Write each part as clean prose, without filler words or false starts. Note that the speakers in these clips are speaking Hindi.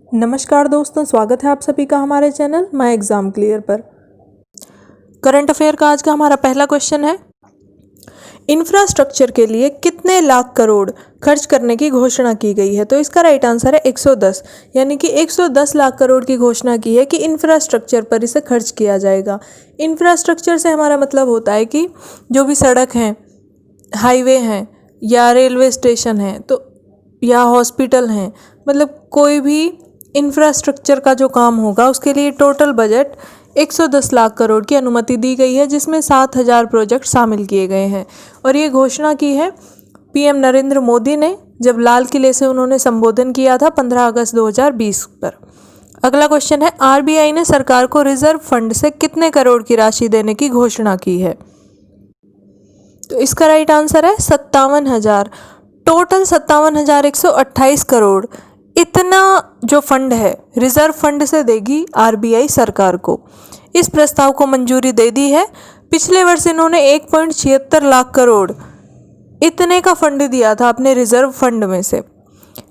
नमस्कार दोस्तों, स्वागत है आप सभी का हमारे चैनल माय एग्जाम क्लियर पर। करंट अफेयर का आज का हमारा पहला क्वेश्चन है, इंफ्रास्ट्रक्चर के लिए कितने लाख करोड़ खर्च करने की घोषणा की गई है। तो इसका राइट आंसर है 110, यानी कि 110 लाख करोड़ की घोषणा की है कि इंफ्रास्ट्रक्चर पर इसे खर्च किया जाएगा। इंफ्रास्ट्रक्चर से हमारा मतलब होता है कि जो भी सड़क हैं, हाईवे हैं या रेलवे स्टेशन हैं तो या हॉस्पिटल हैं, मतलब कोई भी इंफ्रास्ट्रक्चर का जो काम होगा उसके लिए टोटल बजट 110 लाख करोड़ की अनुमति दी गई है, जिसमें 7000 प्रोजेक्ट शामिल किए गए हैं। और ये घोषणा की है पीएम नरेंद्र मोदी ने, जब लाल किले से उन्होंने संबोधन किया था 15 अगस्त 2020 पर। अगला क्वेश्चन है, आरबीआई ने सरकार को रिजर्व फंड से कितने करोड़ की राशि देने की घोषणा की है। तो इसका राइट आंसर है 57,000, टोटल 57,128 करोड़। इतना जो फंड है रिजर्व फंड से देगी आरबीआई सरकार को। इस प्रस्ताव को मंजूरी दे दी है। पिछले वर्ष इन्होंने 1.76 लाख करोड़ इतने का फंड दिया था अपने रिजर्व फंड में से।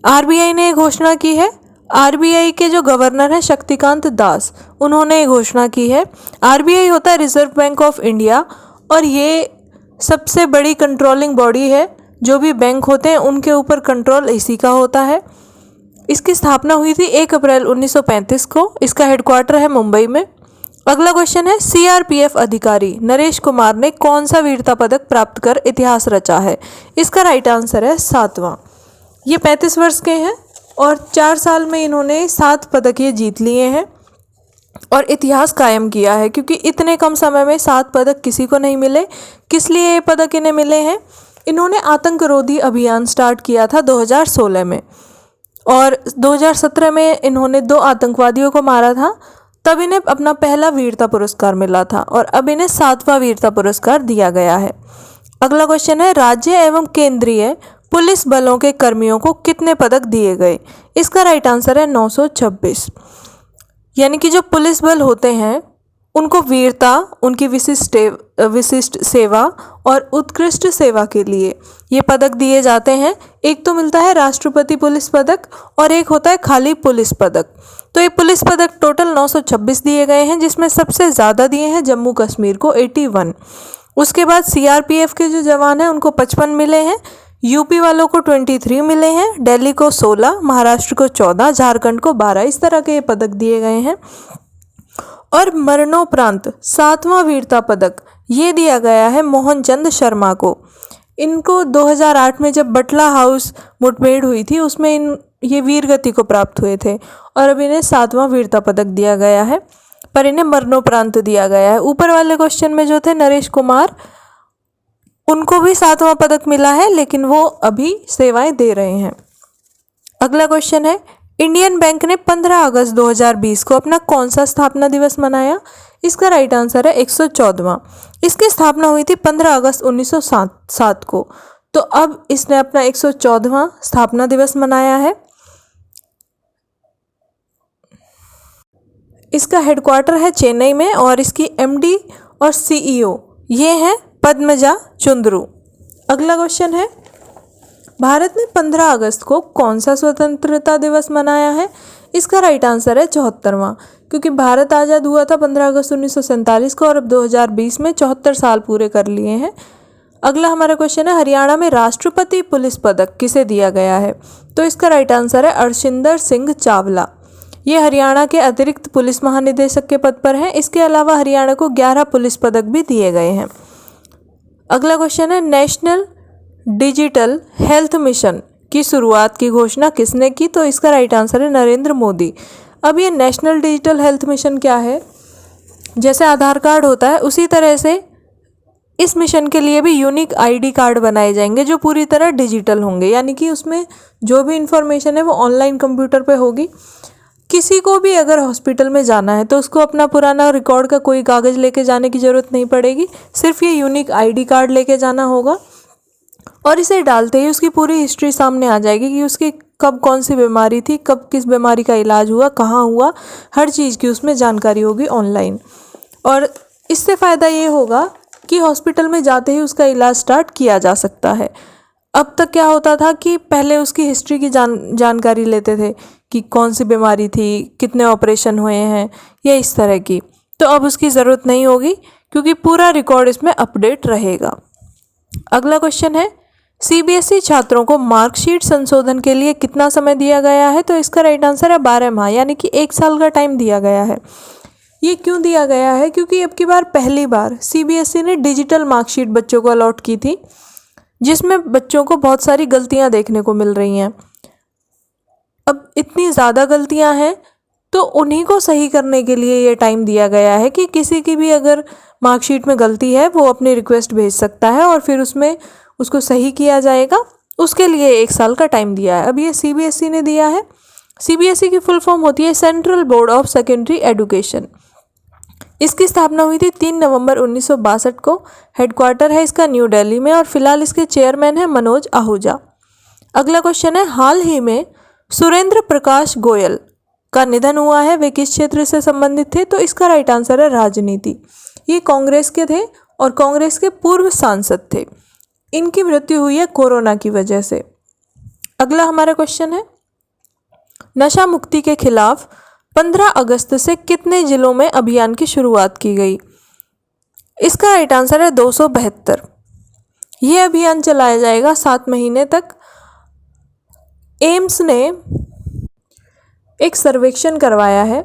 आरबीआई ने घोषणा की है। आरबीआई के जो गवर्नर हैं शक्तिकांत दास, उन्होंने ये घोषणा की है। आरबीआई होता है रिजर्व बैंक ऑफ इंडिया और ये सबसे बड़ी कंट्रोलिंग बॉडी है। जो भी बैंक होते हैं उनके ऊपर कंट्रोल इसी का होता है। इसकी स्थापना हुई थी 1 अप्रैल 1935 को। इसका हेडक्वार्टर है मुंबई में। अगला क्वेश्चन है, सीआरपीएफ अधिकारी नरेश कुमार ने कौन सा वीरता पदक प्राप्त कर इतिहास रचा है। इसका राइट आंसर है 7वां। ये 35 वर्ष के हैं और 4 साल में इन्होंने 7 पदक ये जीत लिए हैं और इतिहास कायम किया है, क्योंकि इतने कम समय में 7 पदक किसी को नहीं मिले। किस लिए ये पदक इन्हें मिले हैं? इन्होंने आतंकरोधी अभियान स्टार्ट किया था 2016 में और 2017 में इन्होंने 2 आतंकवादियों को मारा था, तब इन्हें अपना पहला वीरता पुरस्कार मिला था और अब इन्हें 7वां वीरता पुरस्कार दिया गया है। अगला क्वेश्चन है, राज्य एवं केंद्रीय पुलिस बलों के कर्मियों को कितने पदक दिए गए। इसका राइट आंसर है 926, यानी कि जो पुलिस बल होते हैं उनको वीरता, उनकी विशिष्ट सेवा और उत्कृष्ट सेवा के लिए ये पदक दिए जाते हैं। एक तो मिलता है राष्ट्रपति पुलिस पदक और एक होता है खाली पुलिस पदक। तो ये पुलिस पदक टोटल 926 दिए गए हैं, जिसमें सबसे ज़्यादा दिए हैं जम्मू कश्मीर को 81। उसके बाद सीआरपीएफ के जो जवान हैं उनको 55 मिले हैं, यूपी वालों को 23 मिले हैं, दिल्ली को 16, महाराष्ट्र को 14, झारखंड को 12। इस तरह के ये पदक दिए गए हैं। और मरणोपरांत 7वां वीरता पदक ये दिया गया है मोहनचंद शर्मा को। इनको 2008 में जब बटला हाउस मुठभेड़ हुई थी उसमें ये वीर गति को प्राप्त हुए थे और अब इन्हें 7वां वीरता पदक दिया गया है, पर इन्हें मरणोपरांत दिया गया है। ऊपर वाले क्वेश्चन में जो थे नरेश कुमार, उनको भी 7वां पदक मिला है, लेकिन वो अभी सेवाएं दे रहे हैं। अगला क्वेश्चन है, इंडियन बैंक ने 15 अगस्त 2020 को अपना कौन सा स्थापना दिवस मनाया। इसका राइट आंसर है 114वां। इसकी स्थापना हुई थी 15 अगस्त 1907 को, तो अब इसने अपना 114वां स्थापना दिवस मनाया है। इसका हेडक्वार्टर है चेन्नई में और इसकी एमडी और सीईओ ये हैं पद्मजा चुंद्रू। अगला क्वेश्चन है, भारत ने 15 अगस्त को कौन सा स्वतंत्रता दिवस मनाया है। इसका राइट आंसर है 74वां, क्योंकि भारत आज़ाद हुआ था 15 अगस्त 1947 को और अब 2020 में 74 साल पूरे कर लिए हैं। अगला हमारा क्वेश्चन है, हरियाणा में राष्ट्रपति पुलिस पदक किसे दिया गया है। तो इसका राइट आंसर है अर्शिंदर सिंह चावला। ये हरियाणा के अतिरिक्त पुलिस महानिदेशक के पद पर हैं। इसके अलावा हरियाणा को 11 पुलिस पदक भी दिए गए हैं। अगला क्वेश्चन है, नेशनल डिजिटल हेल्थ मिशन की शुरुआत की घोषणा किसने की। तो इसका राइट आंसर है नरेंद्र मोदी। अब ये नेशनल डिजिटल हेल्थ मिशन क्या है, जैसे आधार कार्ड होता है उसी तरह से इस मिशन के लिए भी यूनिक आईडी कार्ड बनाए जाएंगे जो पूरी तरह डिजिटल होंगे, यानी कि उसमें जो भी इंफॉर्मेशन है वो ऑनलाइन कंप्यूटर पे होगी। किसी को भी अगर हॉस्पिटल में जाना है तो उसको अपना पुराना रिकॉर्ड का कोई कागज़ लेके जाने की ज़रूरत नहीं पड़ेगी, सिर्फ ये यूनिक आईडी कार्ड लेके जाना होगा और इसे डालते ही उसकी पूरी हिस्ट्री सामने आ जाएगी कि उसकी कब कौन सी बीमारी थी, कब किस बीमारी का इलाज हुआ, कहाँ हुआ, हर चीज़ की उसमें जानकारी होगी ऑनलाइन। और इससे फ़ायदा ये होगा कि हॉस्पिटल में जाते ही उसका इलाज स्टार्ट किया जा सकता है। अब तक क्या होता था कि पहले उसकी हिस्ट्री की जानकारी लेते थे कि कौन सी बीमारी थी, कितने ऑपरेशन हुए हैं, या इस तरह की। तो अब उसकी ज़रूरत नहीं होगी क्योंकि पूरा रिकॉर्ड इसमें अपडेट रहेगा। अगला क्वेश्चन है, सीबीएसई छात्रों को मार्कशीट संशोधन के लिए कितना समय दिया गया है? तो इसका राइट आंसर है 12 माह, यानी कि 1 साल का टाइम दिया गया है। ये क्यों दिया गया है? क्योंकि अब की बार पहली बार सीबीएसई ने डिजिटल मार्कशीट बच्चों को अलॉट की थी, जिसमें बच्चों को बहुत सारी गलतियां देखने को मिल रही हैं। अब इतनी ज़्यादा गलतियां हैं तो उन्हीं को सही करने के लिए ये टाइम दिया गया है कि किसी की भी अगर मार्कशीट में गलती है वो अपनी रिक्वेस्ट भेज सकता है और फिर उसमें उसको सही किया जाएगा। उसके लिए 1 साल का टाइम दिया है। अब ये सीबीएसई ने दिया है। सीबीएसई की फुल फॉर्म होती है central board of secondary education. इसकी स्थापना हुई थी 3 नवंबर 1962 को। हेडक्वार्टर है इसका न्यू दिल्ली में और फिलहाल इसके चेयरमैन है मनोज आहूजा। अगला क्वेश्चन है, हाल ही में सुरेंद्र प्रकाश गोयल का निधन हुआ है, वे किस क्षेत्र से संबंधित थे? तो इसका राइट आंसर है राजनीति। ये कांग्रेस के थे और कांग्रेस के पूर्व सांसद थे। इनकी मृत्यु हुई है कोरोना की वजह से। अगला हमारा क्वेश्चन है, नशा मुक्ति के खिलाफ 15 अगस्त से कितने जिलों में अभियान की शुरुआत की गई? इसका राइट आंसर है 272। ये अभियान चलाया जाएगा 7 महीने तक। एम्स ने एक सर्वेक्षण करवाया है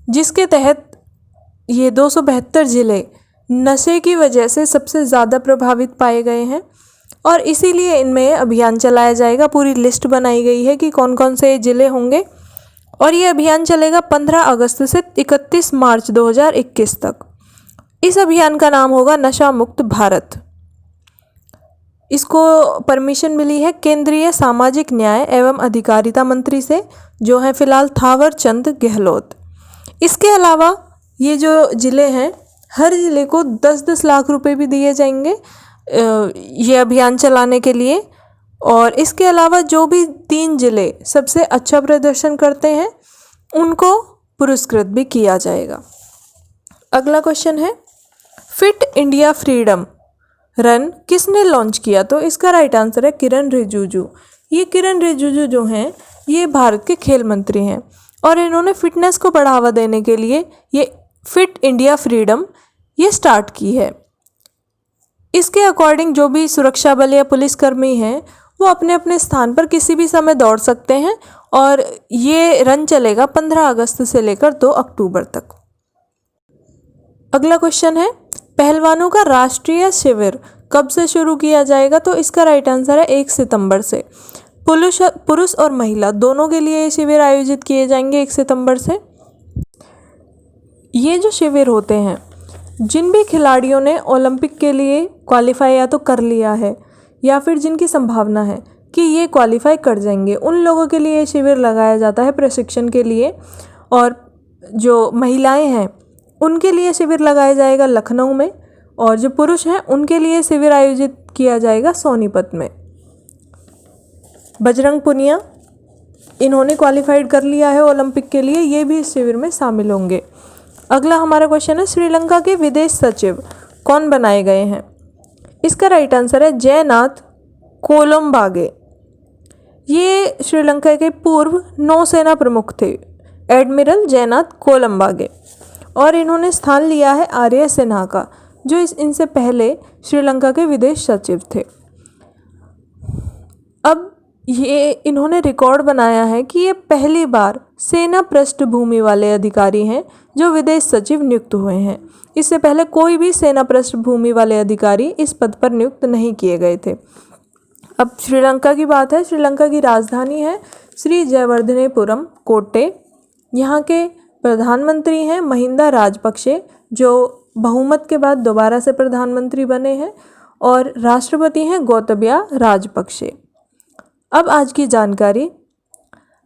जिसके तहत ये 272 जिले नशे की वजह से सबसे ज़्यादा प्रभावित पाए गए हैं और इसीलिए इनमें अभियान चलाया जाएगा। पूरी लिस्ट बनाई गई है कि कौन कौन से ज़िले होंगे और ये अभियान चलेगा 15 अगस्त से 31 मार्च 2021 तक। इस अभियान का नाम होगा नशा मुक्त भारत। इसको परमिशन मिली है केंद्रीय सामाजिक न्याय एवं अधिकारिता मंत्री से, जो हैं फिलहाल थावर चंद गहलोत। इसके अलावा ये जो ज़िले हैं, हर ज़िले को 10-10 लाख रुपए भी दिए जाएंगे ये अभियान चलाने के लिए। और इसके अलावा जो भी 3 ज़िले सबसे अच्छा प्रदर्शन करते हैं उनको पुरस्कृत भी किया जाएगा। अगला क्वेश्चन है, फिट इंडिया फ्रीडम रन किसने लॉन्च किया? तो इसका राइट आंसर है किरण रिजिजू। ये किरण रिजिजू जो हैं ये भारत के खेल मंत्री हैं और इन्होंने फिटनेस को बढ़ावा देने के लिए ये फिट इंडिया फ्रीडम ये स्टार्ट की है। इसके अकॉर्डिंग जो भी सुरक्षा बल या पुलिसकर्मी हैं वो अपने अपने स्थान पर किसी भी समय दौड़ सकते हैं और ये रन चलेगा 15 अगस्त से लेकर 2 अक्टूबर तक। अगला क्वेश्चन है, पहलवानों का राष्ट्रीय शिविर कब से शुरू किया जाएगा? तो इसका राइट आंसर है 1 सितंबर से। पुरुष और महिला दोनों के लिए ये शिविर आयोजित किए जाएंगे 1 सितंबर से। ये जो शिविर होते हैं, जिन भी खिलाड़ियों ने ओलंपिक के लिए क्वालिफाई या तो कर लिया है या फिर जिनकी संभावना है कि ये क्वालिफाई कर जाएंगे, उन लोगों के लिए ये शिविर लगाया जाता है प्रशिक्षण के लिए। और जो महिलाएं हैं उनके लिए शिविर लगाया जाएगा लखनऊ में और जो पुरुष हैं उनके लिए शिविर आयोजित किया जाएगा सोनीपत में। बजरंग पुनिया इन्होंने क्वालिफाइड कर लिया है ओलंपिक के लिए, ये भी इस शिविर में शामिल होंगे। अगला हमारा क्वेश्चन है, श्रीलंका के विदेश सचिव कौन बनाए गए हैं? इसका राइट आंसर है जयनाथ कोलंबागे। ये श्रीलंका के पूर्व नौसेना प्रमुख थे, एडमिरल जयनाथ कोलंबागे, और इन्होंने स्थान लिया है आर्य सिन्हा का, जो इनसे पहले श्रीलंका के विदेश सचिव थे। अब ये इन्होंने रिकॉर्ड बनाया है कि ये पहली बार सेना पृष्ठभूमि वाले अधिकारी हैं जो विदेश सचिव नियुक्त हुए हैं। इससे पहले कोई भी सेना पृष्ठभूमि वाले अधिकारी इस पद पर नियुक्त नहीं किए गए थे। अब श्रीलंका की बात है। श्रीलंका की राजधानी है श्री जयवर्धनेपुरम कोट्टे। यहाँ के प्रधानमंत्री हैं महिंदा राजपक्षे, जो बहुमत के बाद दोबारा से प्रधानमंत्री बने हैं, और राष्ट्रपति हैं गोतबाया राजपक्षे। अब आज की जानकारी,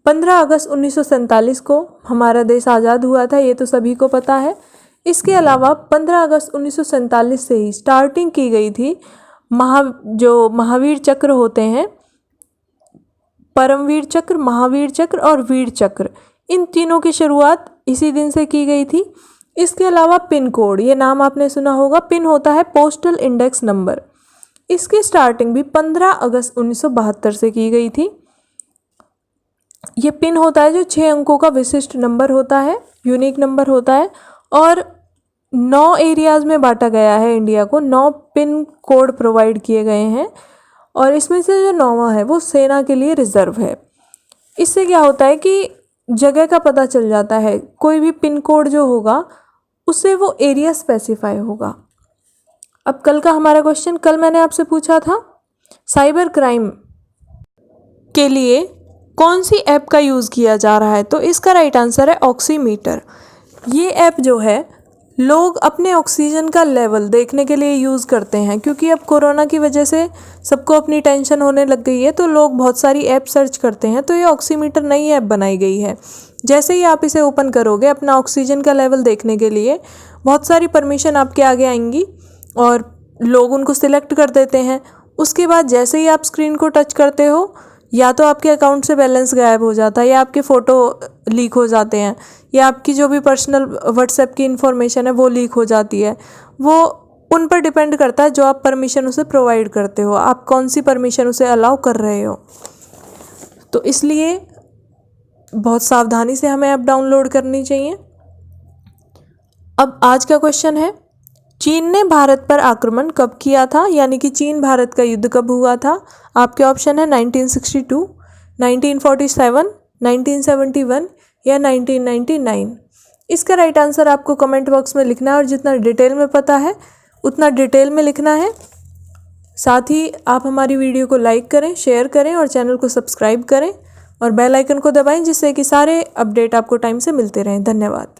15 अगस्त 1947 को हमारा देश आज़ाद हुआ था, ये तो सभी को पता है। इसके अलावा 15 अगस्त 1947 से ही स्टार्टिंग की गई थी जो महावीर चक्र होते हैं, परमवीर चक्र, महावीर चक्र और वीर चक्र, इन तीनों की शुरुआत इसी दिन से की गई थी। इसके अलावा पिन कोड, ये नाम आपने सुना होगा, पिन होता है पोस्टल इंडेक्स नंबर। इसकी स्टार्टिंग भी 15 अगस्त 1972 से की गई थी। ये पिन होता है जो 6 अंकों का विशिष्ट नंबर होता है, यूनिक नंबर होता है, और 9 एरियाज़ में बांटा गया है इंडिया को। 9 पिन कोड प्रोवाइड किए गए हैं और इसमें से जो 9वां है वो सेना के लिए रिजर्व है। इससे क्या होता है कि जगह का पता चल जाता है, कोई भी पिन कोड जो होगा उससे वो एरिया स्पेसिफाई होगा। अब कल का हमारा क्वेश्चन, कल मैंने आपसे पूछा था साइबर क्राइम के लिए कौन सी ऐप का यूज़ किया जा रहा है, तो इसका राइट आंसर है ऑक्सीमीटर। ये ऐप जो है लोग अपने ऑक्सीजन का लेवल देखने के लिए यूज़ करते हैं, क्योंकि अब कोरोना की वजह से सबको अपनी टेंशन होने लग गई है, तो लोग बहुत सारी ऐप सर्च करते हैं। तो ये ऑक्सीमीटर नई ऐप बनाई गई है। जैसे ही आप इसे ओपन करोगे अपना ऑक्सीजन का लेवल देखने के लिए बहुत सारी परमिशन आपके आगे आएंगी और लोग उनको सिलेक्ट कर देते हैं। उसके बाद जैसे ही आप स्क्रीन को टच करते हो, या तो आपके अकाउंट से बैलेंस गायब हो जाता है, या आपके फ़ोटो लीक हो जाते हैं, या आपकी जो भी पर्सनल व्हाट्सएप की इन्फॉर्मेशन है वो लीक हो जाती है। वो उन पर डिपेंड करता है जो आप परमिशन उसे प्रोवाइड करते हो, आप कौन सी परमिशन उसे अलाउ कर रहे हो। तो इसलिए बहुत सावधानी से हमें ऐप डाउनलोड करनी चाहिए। अब आज का क्वेश्चन है, चीन ने भारत पर आक्रमण कब किया था, यानी कि चीन भारत का युद्ध कब हुआ था। आपके ऑप्शन है 1962, 1947, 1971 या 1999। इसका राइट आंसर आपको कमेंट बॉक्स में लिखना है और जितना डिटेल में पता है उतना डिटेल में लिखना है। साथ ही आप हमारी वीडियो को लाइक करें, शेयर करें और चैनल को सब्सक्राइब करें और बेल आइकन को दबाएं, जिससे कि सारे अपडेट आपको टाइम से मिलते रहें। धन्यवाद।